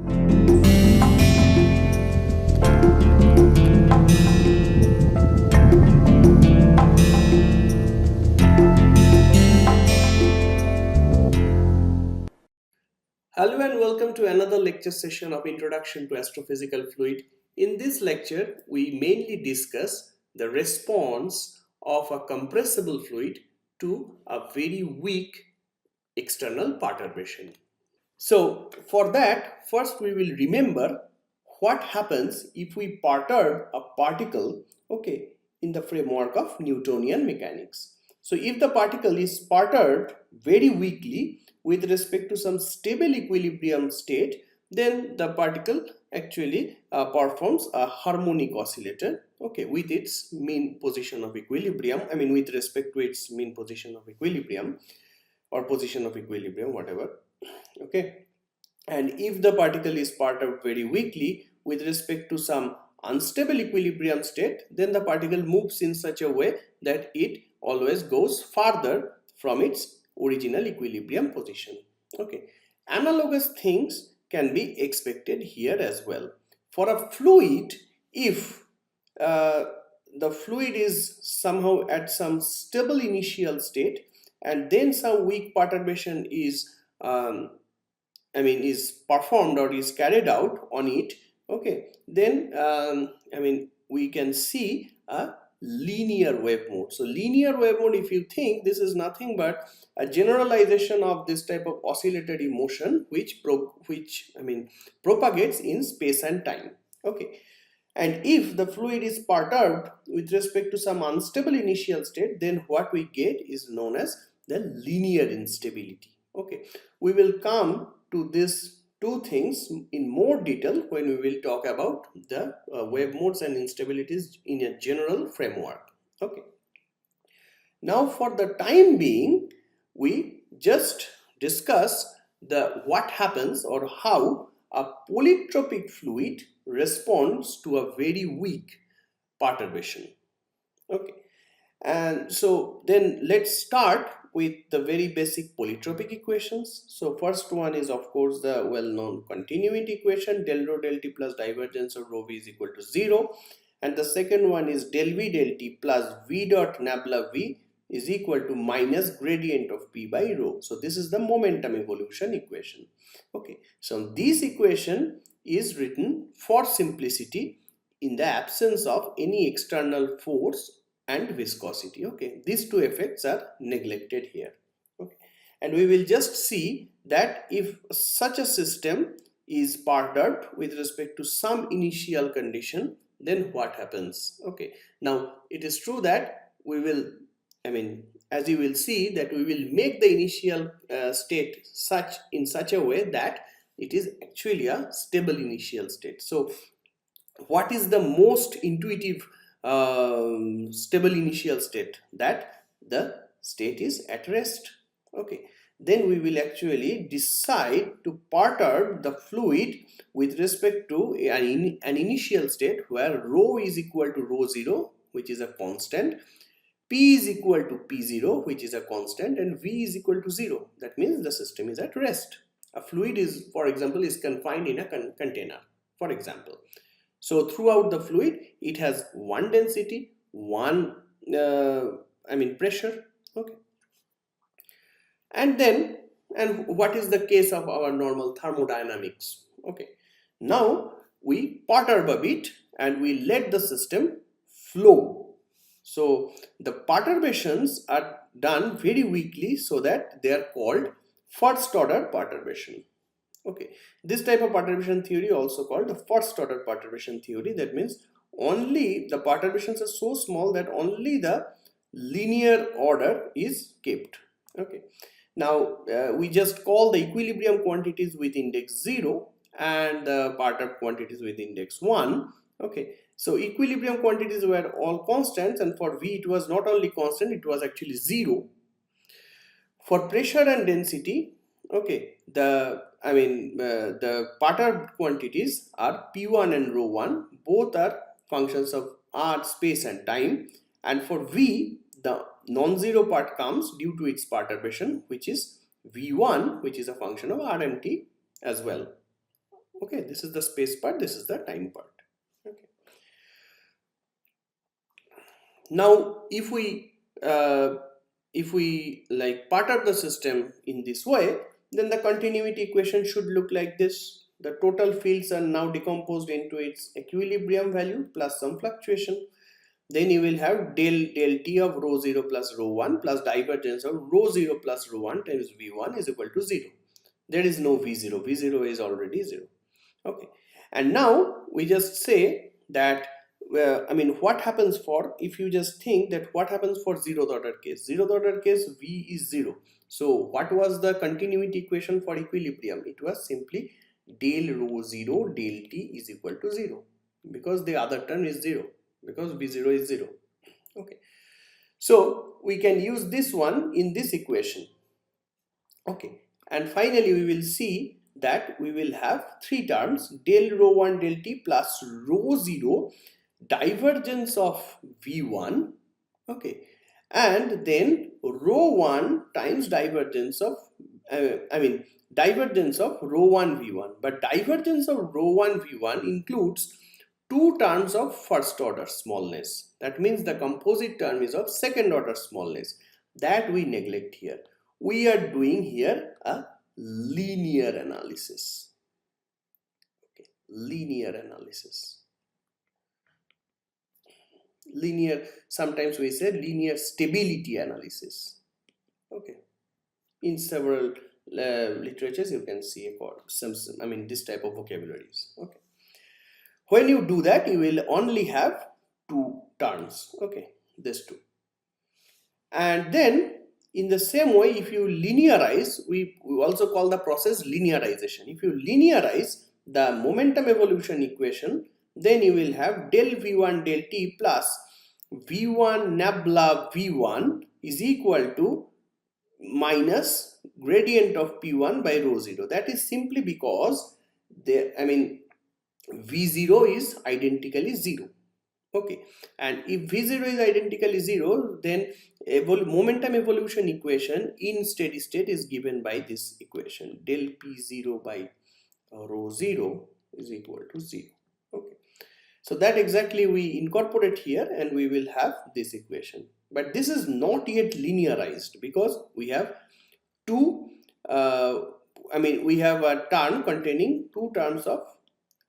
Hello and welcome to another lecture session of Introduction to Astrophysical Fluid. In this lecture, we mainly discuss the response of a compressible fluid to a very weak external perturbation. So for that, first we will remember what happens if we perturb a particle, in the framework of Newtonian mechanics. So if the particle is perturbed very weakly with respect to some stable equilibrium state, then the particle actually performs a harmonic oscillator, with its mean position of equilibrium, with respect to its mean position of equilibrium or position of equilibrium, whatever. And if the particle is perturbed very weakly with respect to some unstable equilibrium state, then the particle moves in such a way that it always goes farther from its original equilibrium position. Analogous things can be expected here as well. For a fluid, if the fluid is somehow at some stable initial state and then some weak perturbation is is performed or is carried out on it, then we can see a linear wave mode. So linear wave mode, if you think, this is nothing but a generalization of this type of oscillatory motion which propagates in space and time. And if the fluid is perturbed with respect to some unstable initial state, then what we get is known as the linear instability. We will come to these two things in more detail when we will talk about the wave modes and instabilities in a general framework. Now for the time being, we just discuss what happens or how a polytropic fluid responds to a very weak perturbation. And so then let's start with the very basic polytropic equations. So first one is of course the well-known continuity equation, del rho del t plus divergence of rho v is equal to 0. And the second one is del v del t plus v dot nabla v is equal to minus gradient of p by rho. So this is the momentum evolution equation. So this equation is written for simplicity in the absence of any external force and viscosity. These two effects are neglected here. And we will just see that if such a system is perturbed with respect to some initial condition, then what happens. Now it is true that we will, as you will see, that we will make the initial state in such a way that it is actually a stable initial state. So what is the most intuitive stable initial state? That the state is at rest. Then we will actually decide to perturb the fluid with respect to an initial state where rho is equal to rho 0, which is a constant, p is equal to p0, which is a constant, and v is equal to 0. That means the system is at rest. A fluid is, for example, is confined in a container, for example. So throughout the fluid, it has one density, one pressure. And what is the case of our normal thermodynamics? Now we perturb a bit and we let the system flow. So the perturbations are done very weakly so that they are called first order perturbation. This type of perturbation theory also called the first order perturbation theory. That means only the perturbations are so small that only the linear order is kept. Now we just call the equilibrium quantities with index 0 and the perturbed quantities with index 1. So equilibrium quantities were all constants, and for V it was not only constant, it was actually 0. For pressure and density, the perturbed quantities are P1 and rho 1. Both are functions of R, space and time. And for V, the non-zero part comes due to its perturbation, which is V1, which is a function of R and T as well. Okay, this is the space part, this is the time part. Okay. Now if we like perturb the system in this way, then the continuity equation should look like this. The total fields are now decomposed into its equilibrium value plus some fluctuation. Then you will have del t of rho 0 plus rho 1 plus divergence of rho 0 plus rho 1 times v1 is equal to 0. There is no v0, v0 is already 0. Okay, and now we just say that I mean, what happens for, if you just think that what happens for zeroth order case? Zeroth order case, v is 0. So what was the continuity equation for equilibrium? It was simply del rho 0 del t is equal to 0, because the other term is 0, because v0 is 0. Okay, so we can use this one in this equation. Okay, and finally we will see that we will have three terms: del rho 1 del t plus rho 0 divergence of v1, okay, and then rho 1 times divergence of divergence of rho 1 v1. But divergence of rho 1 v1 includes two terms of first order smallness. That means the composite term is of second order smallness. That we neglect here. We are doing here a linear analysis. Okay, linear analysis. Linear, sometimes we say linear stability analysis. Okay, in several literatures you can see some this type of vocabularies. Okay, when you do that, you will only have two terms. Okay, this two. And then in the same way, if you linearize, we also call the process linearization. If you linearize the momentum evolution equation, then you will have del v1 del t plus v1 nabla v1 is equal to minus gradient of p1 by rho 0. That is simply because v0 is identically 0. Okay, and if v0 is identically 0, then momentum evolution equation in steady state is given by this equation: del p0 by rho 0 is equal to 0. Okay, so that exactly we incorporate here, and we will have this equation. But this is not yet linearized, because we have two we have a term containing two terms of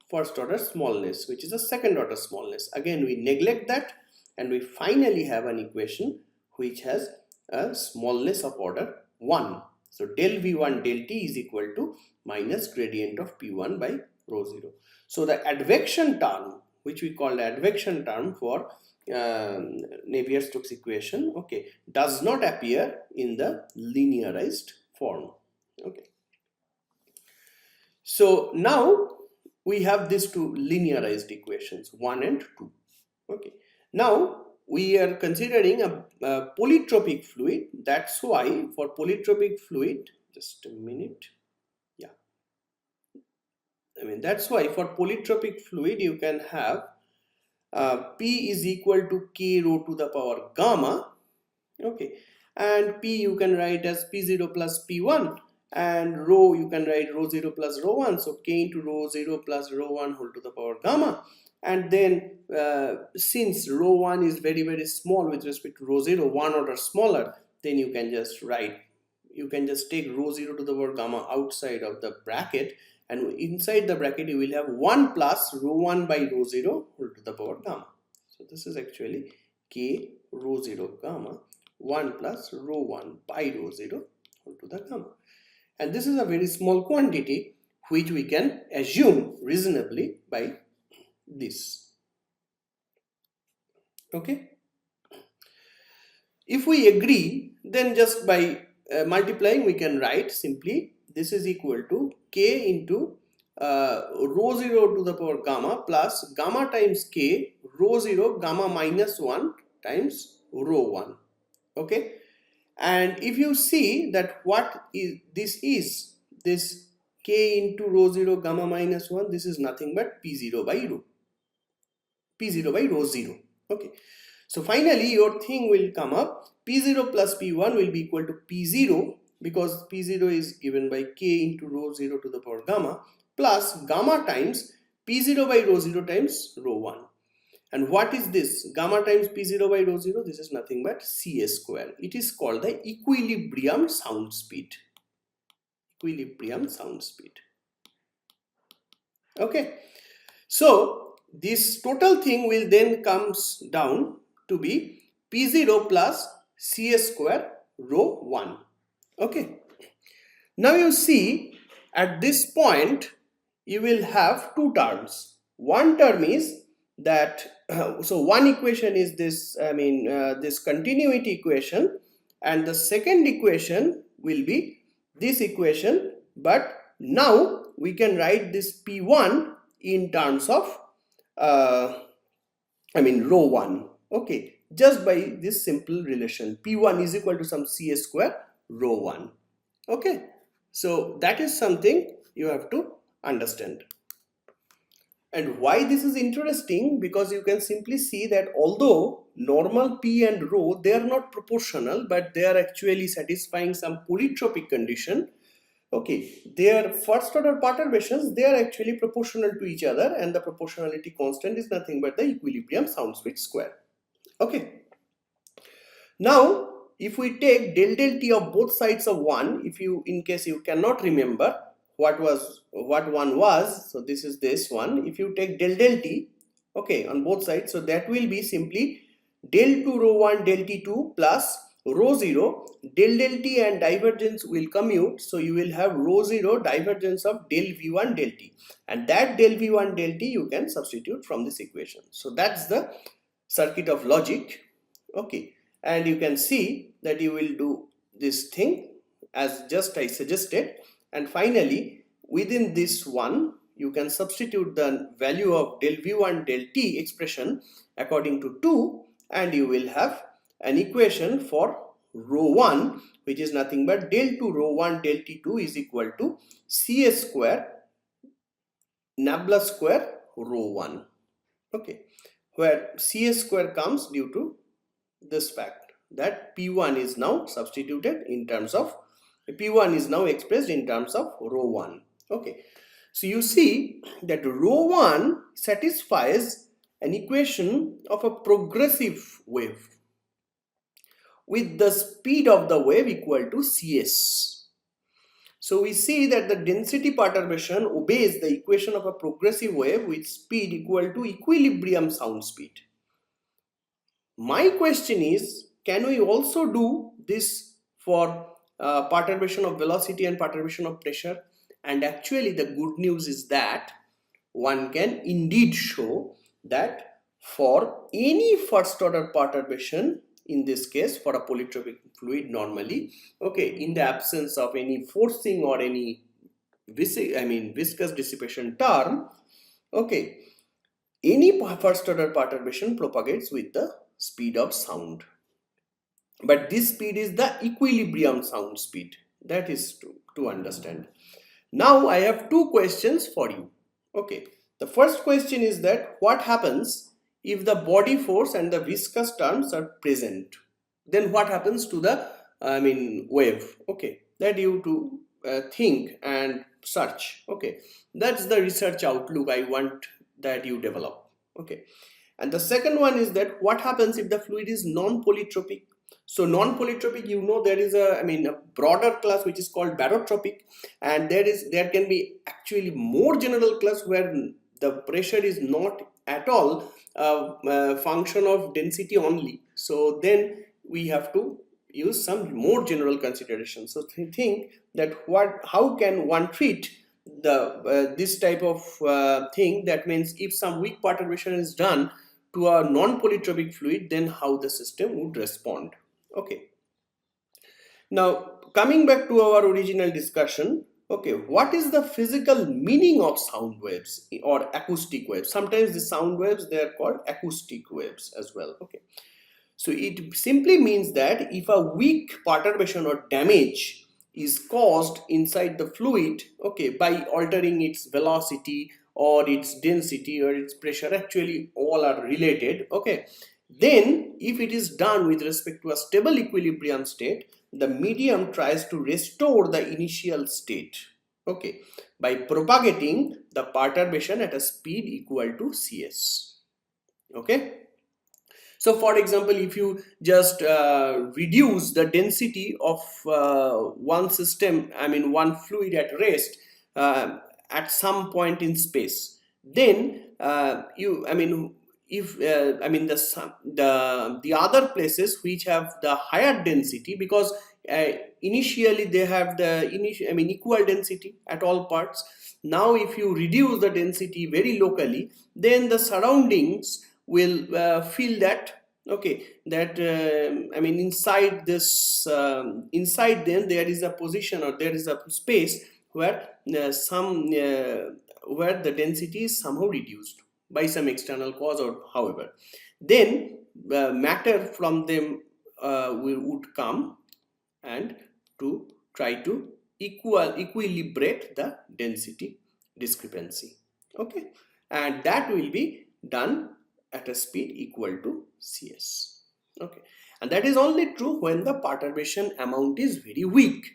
first order smallness, which is a second order smallness. Again, we neglect that, and we finally have an equation which has a smallness of order 1. So del v1 del t is equal to minus gradient of p1 by rho 0. So the advection term, which we call the advection term for Navier-Stokes equation, okay, does not appear in the linearized form. Okay, so now we have these two linearized equations, 1 and 2. Okay, now we are considering a polytropic fluid. That's why for polytropic fluid, just a minute, yeah, that's why for polytropic fluid you can have P is equal to K rho to the power gamma. Okay, and P you can write as P0 plus P1, and rho you can write rho 0 plus rho 1, so K into rho 0 plus rho 1 whole to the power gamma. And then since rho 1 is very very small with respect to rho 0, 1 order smaller, then you can just write, you can just take rho 0 to the power gamma outside of the bracket, and inside the bracket you will have 1 plus rho 1 by rho 0 whole to the power gamma. So this is actually K rho 0 gamma 1 plus rho 1 by rho 0 whole to the gamma. And this is a very small quantity which we can assume reasonably by this. Okay, if we agree, then just by multiplying we can write simply this is equal to K into rho 0 to the power gamma plus gamma times K rho 0 gamma minus 1 times rho 1. Okay, and if you see that what is this K into rho 0 gamma minus 1, this is nothing but P0 by rho rho 0. Okay, so finally your thing will come up, P0 plus P1 will be equal to P0, because P0 is given by K into rho 0 to the power gamma plus gamma times P0 by rho 0 times rho 1. And what is this? Gamma times P0 by rho 0, this is nothing but Cs square. It is called the equilibrium sound speed. Equilibrium sound speed. Okay. So this total thing will then comes down to be P0 plus Cs square rho 1. Okay. Now you see at this point you will have two terms. One term is that so one equation is this, this continuity equation, and the second equation will be this equation, but now we can write this P1 in terms of rho 1. Okay, just by this simple relation, P1 is equal to some Cs square rho 1. Okay, so that is something you have to understand. And why this is interesting, because you can simply see that although normal P and rho, they are not proportional, but they are actually satisfying some polytropic condition. Okay, their first order perturbations, they are actually proportional to each other, and the proportionality constant is nothing but the equilibrium sound speed square. Okay, now if we take del t of both sides of 1, if you, in case you cannot remember what one was, so this is this one. If you take del t, okay, on both sides, so that will be simply del 2 rho 1 del t2 plus rho 0, del t and divergence will commute, so you will have rho 0 divergence of del v1 del t, and that del v1 del t you can substitute from this equation. So that's the circuit of logic. Okay, and you can see that you will do this thing as just I suggested, and finally within this one you can substitute the value of del v1 del t expression according to 2, and you will have an equation for rho 1, which is nothing but del 2 rho 1 del t2 is equal to Cs square nabla square rho 1. Okay, where Cs square comes due to this fact that P1 is now substituted in terms of, P1 is now expressed in terms of rho 1. Okay, so you see that rho 1 satisfies an equation of a progressive wave with the speed of the wave equal to Cs. So we see that the density perturbation obeys the equation of a progressive wave with speed equal to equilibrium sound speed. My question is, can we also do this for perturbation of velocity and perturbation of pressure? And actually the good news is that one can indeed show that for any first order perturbation, in this case for a polytropic fluid normally, okay, in the absence of any forcing or any viscous dissipation term, okay, any first order perturbation propagates with the speed of sound. But this speed is the equilibrium sound speed. That is to understand. Now I have two questions for you. Okay, the first question is that what happens if the body force and the viscous terms are present? Then what happens to the wave? Okay, that you to think and search. Okay, that's the research outlook I want that you develop. Okay, and the second one is that what happens if the fluid is non-polytropic? So non-polytropic, you know, there is a broader class which is called barotropic, and there can be actually more general class where the pressure is not at all a function of density only. So then we have to use some more general considerations. So think that how can one treat the this type of thing? That means if some weak perturbation is done to a non-polytropic fluid, then how the system would respond. Okay, now coming back to our original discussion, okay, what is the physical meaning of sound waves or acoustic waves? Sometimes the sound waves, they are called acoustic waves as well. Okay, so it simply means that if a weak perturbation or damage is caused inside the fluid, okay, by altering its velocity or its density or its pressure, actually all are related. Okay, then if it is done with respect to a stable equilibrium state, the medium tries to restore the initial state. okay, by propagating the perturbation at a speed equal to Cs. Okay. So for example, if you just reduce the density of one system, I mean one fluid at rest at some point in space, then I mean if I mean the other places which have the higher density, because uh, initially they have the initial, I mean equal density at all parts. Now if you reduce the density very locally, then the surroundings will feel that, okay, that I mean inside this inside them there is a position, or there is a space where where the density is somehow reduced by some external cause or however, then matter from them would come and to try to equilibrate the density discrepancy. Okay, and that will be done at a speed equal to Cs. Okay, and that is only true when the perturbation amount is very weak.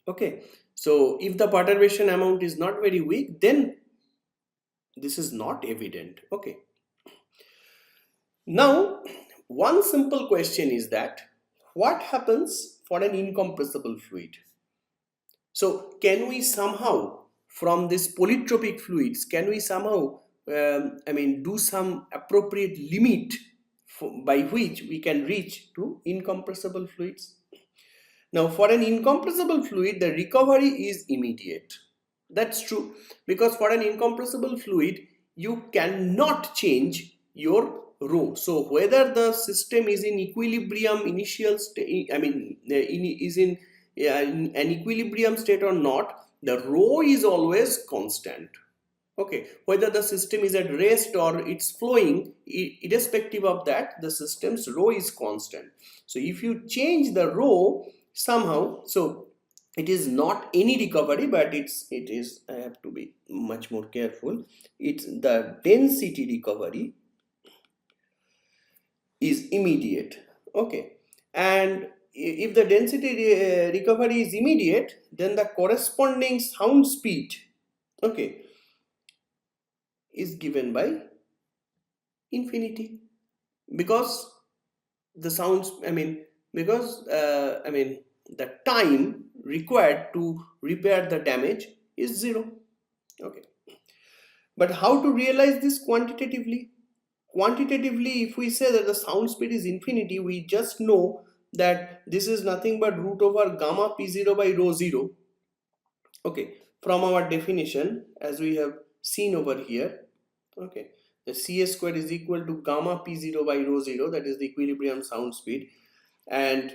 Okay, so if the perturbation amount is not very weak, then this is not evident. Okay, now one simple question is that what happens for an incompressible fluid? So can we somehow, from this polytropic fluids, can we somehow, I mean, do some appropriate limit by which we can reach to incompressible fluids? Now, for an incompressible fluid, the recovery is immediate. That's true, because for an incompressible fluid, you cannot change your rho. So whether the system is in equilibrium initial state, I mean, is in an equilibrium state or not, the rho is always constant. Okay, whether the system is at rest or it's flowing, irrespective of that, the system's rho is constant. So if you change the rho somehow, so it is not any recovery, but it is, I have to be much more careful, it's the density recovery is immediate. Okay, and if the density recovery is immediate, then the corresponding sound speed, okay, is given by infinity, because the sounds, I mean, because I mean the time required to repair the damage is 0. Okay, but how to realize this quantitatively? Quantitatively, if we say that the sound speed is infinity, we just know that this is nothing but root over gamma p0 by rho 0. Okay, from our definition as we have seen over here. Okay, the Cs square is equal to gamma p0 by rho 0, that is the equilibrium sound speed, and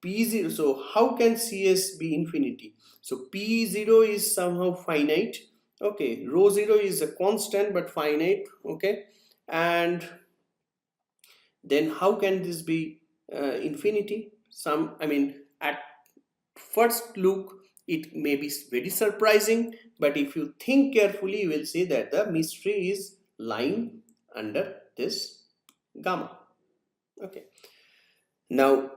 p0, so how can Cs be infinity? So p0 is somehow finite, okay, rho 0 is a constant but finite, okay, and then how can this be infinity? Some, I mean, at first look it may be very surprising, but if you think carefully you will see that the mystery is lying under this gamma. Okay, now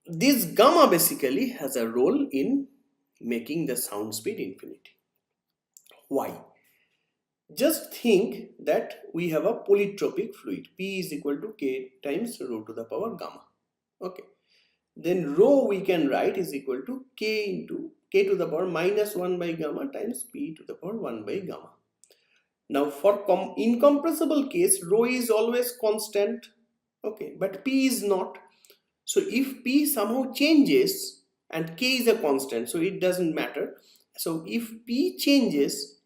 this gamma basically has a role in making the sound speed infinity. Why? Just think that we have a polytropic fluid, P is equal to K times rho to the power gamma. Okay, then rho we can write is equal to K into K to the power minus 1 by gamma times P to the power 1 by gamma. Now for incompressible case, rho is always constant, okay, but P is not. So if P somehow changes, and K is a constant, so it doesn't matter. So if P changes,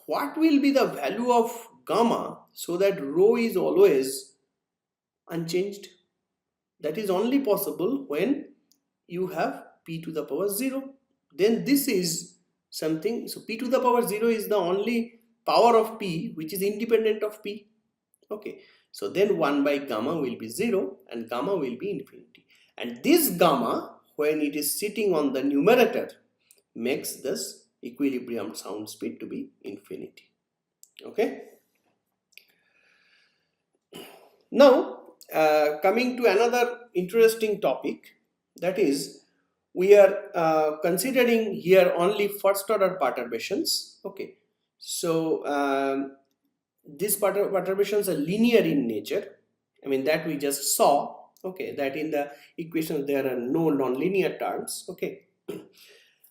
what will be the value of gamma so that rho is always unchanged? That is only possible when you have P to the power 0. Then this is something, so P to the power 0 is the only power of P which is independent of P. Okay, so then 1 by gamma will be 0 and gamma will be infinity. And this gamma, when it is sitting on the numerator, makes this equilibrium sound speed to be infinity. Okay. Now, coming to another interesting topic, that is, we are considering here only first order perturbations. Okay, so these perturbations are linear in nature. I mean, that we just saw. Okay, that in the equation there are no nonlinear terms. Okay,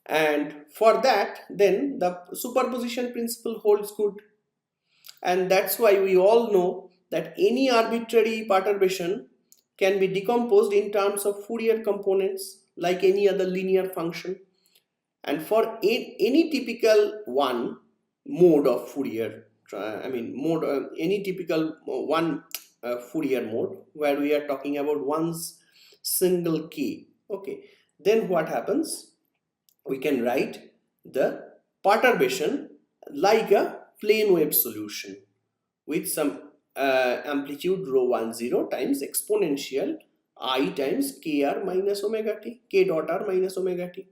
and for that, then the superposition principle holds good, and that's why we all know that any arbitrary perturbation can be decomposed in terms of Fourier components like any other linear function. And for any typical one mode of Fourier, any typical one Fourier mode where we are talking about one single k, okay, then what happens? We can write the perturbation like a plane wave solution with some amplitude rho 10 times exponential I times kr minus omega t, k dot r minus omega t.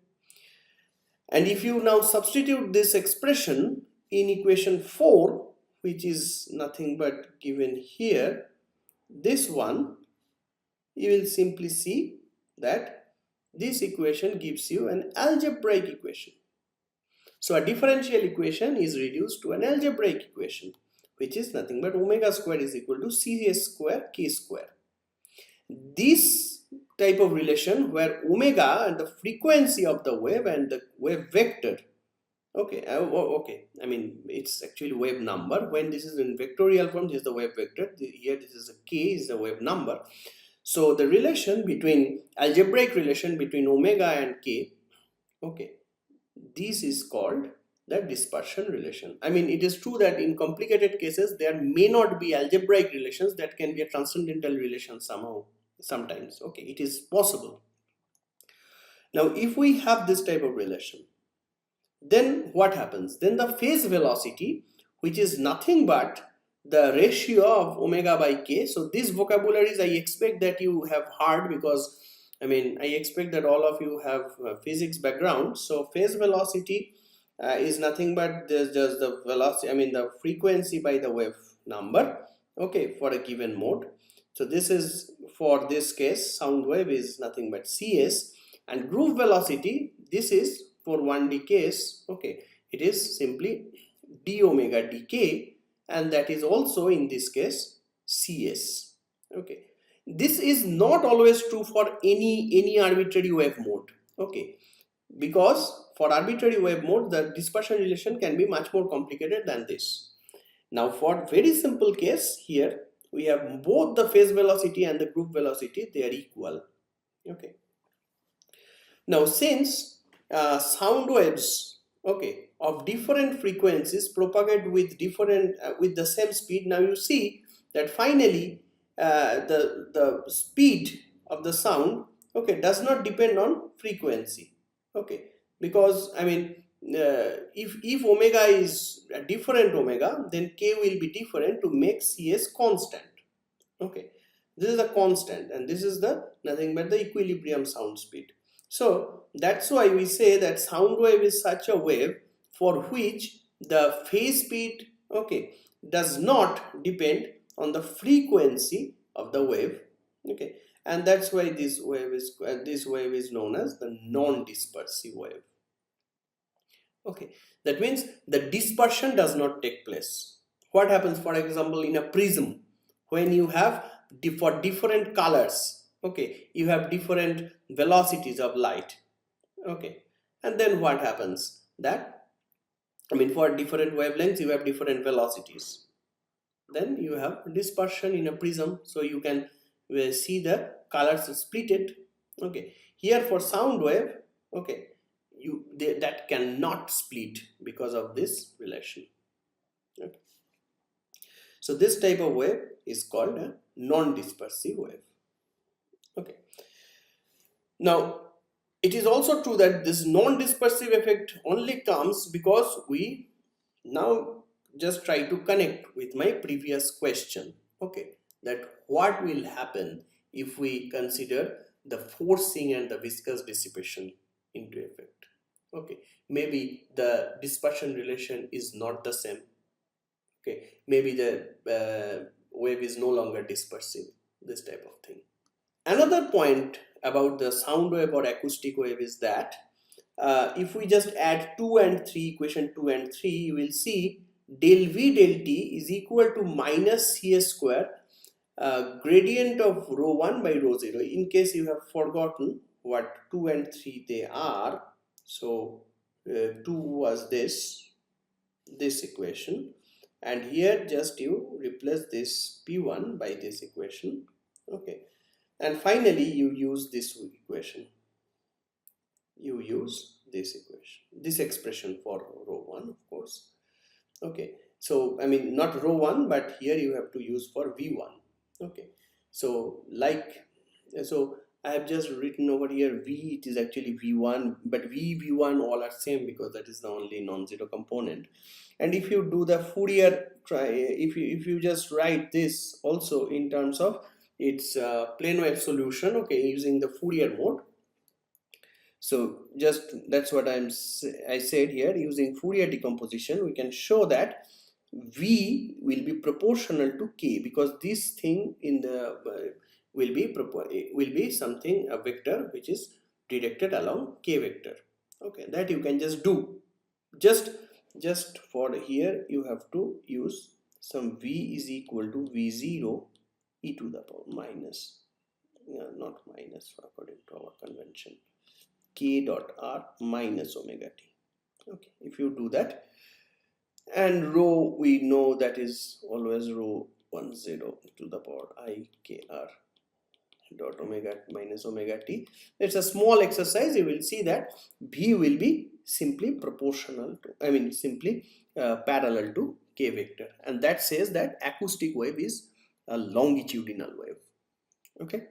And if you now substitute this expression in equation 4, which is nothing but given here, this one, you will simply see that this equation gives you an algebraic equation. So a differential equation is reduced to an algebraic equation, which is nothing but omega square is equal to cs square k square. This type of relation where omega and the frequency of the wave and the wave vector, okay, I mean it's actually wave number. When this is in vectorial form, this is the wave vector. Here this is a k is the wave number. So the relation between algebraic relation between omega and k, okay, this is called the dispersion relation. I mean, it is true that in complicated cases there may not be algebraic relations, that can be a transcendental relation somehow, sometimes. Okay, it is possible. Now if we have this type of relation, then what happens? Then the phase velocity, which is nothing but the ratio of omega by k. So these vocabularies I expect that you have heard, because I mean I expect that all of you have physics background. So phase velocity is nothing but just the velocity, I mean the frequency by the wave number, okay, for a given mode. So this is, for this case, sound wave is nothing but cs, and groove velocity, this is for 1D case, okay, it is simply d omega dk, and that is also in this case cs. Okay, this is not always true for any arbitrary wave mode. Okay, because for arbitrary wave mode the dispersion relation can be much more complicated than this. Now for very simple case, here we have both the phase velocity and the group velocity, they are equal. Okay, now since sound waves, okay, of different frequencies propagate with different with the same speed, now you see that finally the speed of the sound, okay, does not depend on frequency. Okay, because I mean if omega is a different omega, then k will be different to make cs constant. Okay, this is a constant, and this is the nothing but the equilibrium sound speed. So that's why we say that sound wave is such a wave for which the phase speed, okay, does not depend on the frequency of the wave. Okay, and that's why this wave is known as the non-dispersive wave. Okay, that means the dispersion does not take place. What happens, for example, in a prism, when you have for different colors, okay, you have different velocities of light. Okay, and then what happens, that I mean for different wavelengths you have different velocities, then you have dispersion in a prism, so you can see the colors splitted. Okay, here for sound wave, okay, that cannot split because of this relation. Okay. So this type of wave is called a non-dispersive wave. Okay, now it is also true that this non-dispersive effect only comes because we now just try to connect with my previous question. Okay, that what will happen if we consider the forcing and the viscous dissipation into effect. Okay, maybe the dispersion relation is not the same. Okay, maybe the wave is no longer dispersive, this type of thing. Another point about the sound wave or acoustic wave is that if we just add 2 and 3, equation 2 and 3, you will see del V del T is equal to minus CS square gradient of rho 1 by rho 0. In case you have forgotten what 2 and 3 they are, so 2 was this equation, and here just you replace this P1 by this equation, okay, and finally you use this equation, you use this equation, this expression for rho 1, of course, okay. So I mean not rho 1, but here you have to use for V1, okay. So so I have just written over here V, it is actually V1, but V1 all are same because that is the only non-zero component. And if you do the Fourier, if you just write this also in terms of its plane wave solution, okay, using the Fourier mode. So just that's what I said here, using Fourier decomposition we can show that V will be proportional to K, because this thing in the will be something, a vector which is directed along K vector, okay. That you can just do, just for here you have to use some V is equal to V0 e to the power minus, not minus according to our convention, K dot R minus omega t, okay. If you do that, and rho we know that is always rho 10 to the power I K R dot omega minus omega t. It's a small exercise. You will see that V will be simply proportional to, simply parallel to K vector, and that says that acoustic wave is a longitudinal wave, okay.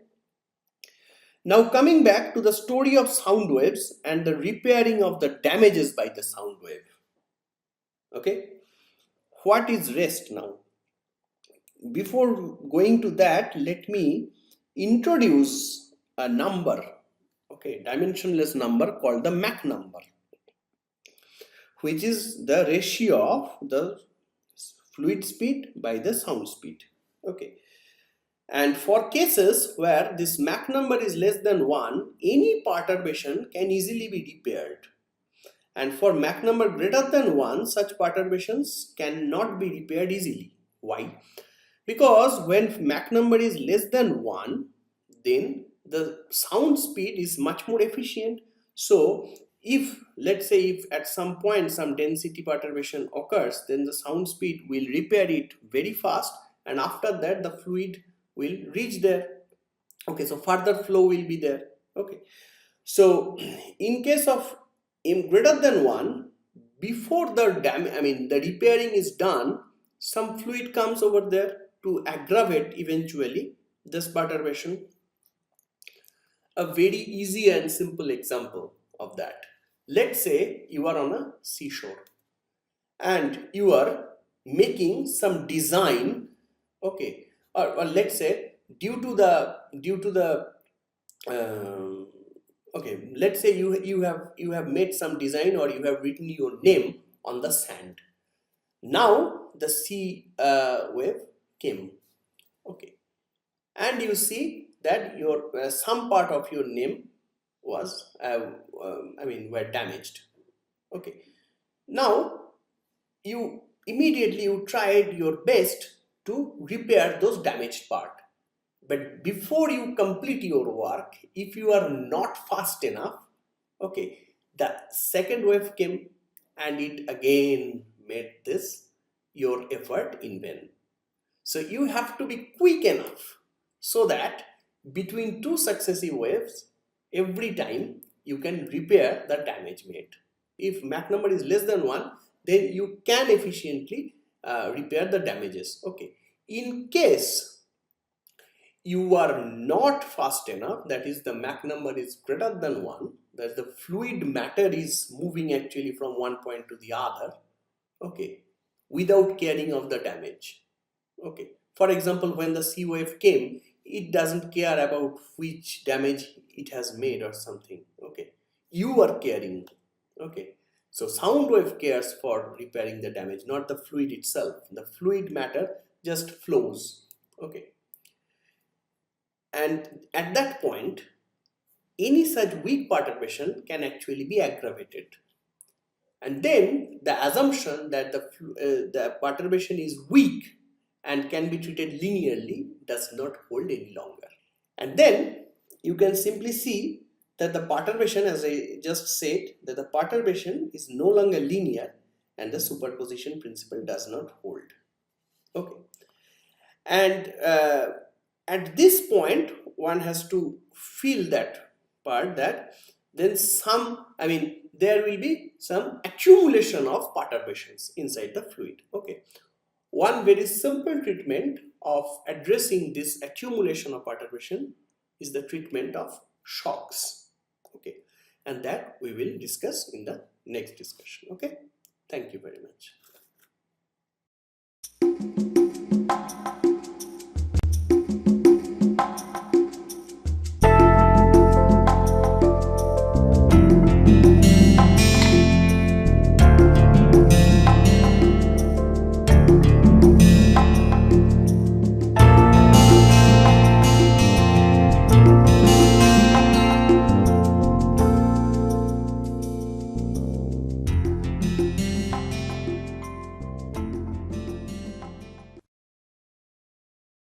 Now coming back to the story of sound waves and the repairing of the damages by the sound wave, okay. What is rest now? Before going to that, let me introduce a number, okay, dimensionless number called the Mach number, which is the ratio of the fluid speed by the sound speed, okay. And for cases where this Mach number is less than 1, any perturbation can easily be repaired. And for Mach number greater than 1, such perturbations cannot be repaired easily. Why? Because when Mach number is less than 1, then the sound speed is much more efficient. So if, let's say, if at some point some density perturbation occurs, then the sound speed will repair it very fast, and after that the fluid will reach there, okay. So further flow will be there, okay. So in case of m greater than 1, before the the repairing is done, some fluid comes over there to aggravate eventually this perturbation. A very easy and simple example of that, let's say you are on a seashore and you are making some design, okay, or let's say due to the okay, let's say you have made some design, or you have written your name on the sand. Now the sea wave came, okay, and you see that your some part of your name was were damaged, okay. Now you immediately tried your best to repair those damaged part, but before you complete your work, if you are not fast enough, okay, the second wave came and it again made this your effort in vain. So you have to be quick enough so that between two successive waves, every time you can repair the damage made. If Mach number is less than 1, then you can efficiently repair the damages, okay. In case you are not fast enough, that is the Mach number is greater than 1, that the fluid matter is moving actually from one point to the other, okay, without caring of the damage, okay. For example, when the sea wave came, it doesn't care about which damage it has made or something, okay. You are caring, okay. So sound wave cares for repairing the damage, not the fluid itself. The fluid matter just flows, okay. And at that point, any such weak perturbation can actually be aggravated. And then the assumption that the perturbation is weak and can be treated linearly does not hold any longer. And then you can simply see that the perturbation, as I just said, that the perturbation is no longer linear and the superposition principle does not hold. Okay. And at this point, one has to feel that part, that then there will be some accumulation of perturbations inside the fluid. Okay. One very simple treatment of addressing this accumulation of perturbation is the treatment of shocks. Okay. And that we will discuss in the next discussion. Okay. Thank you very much.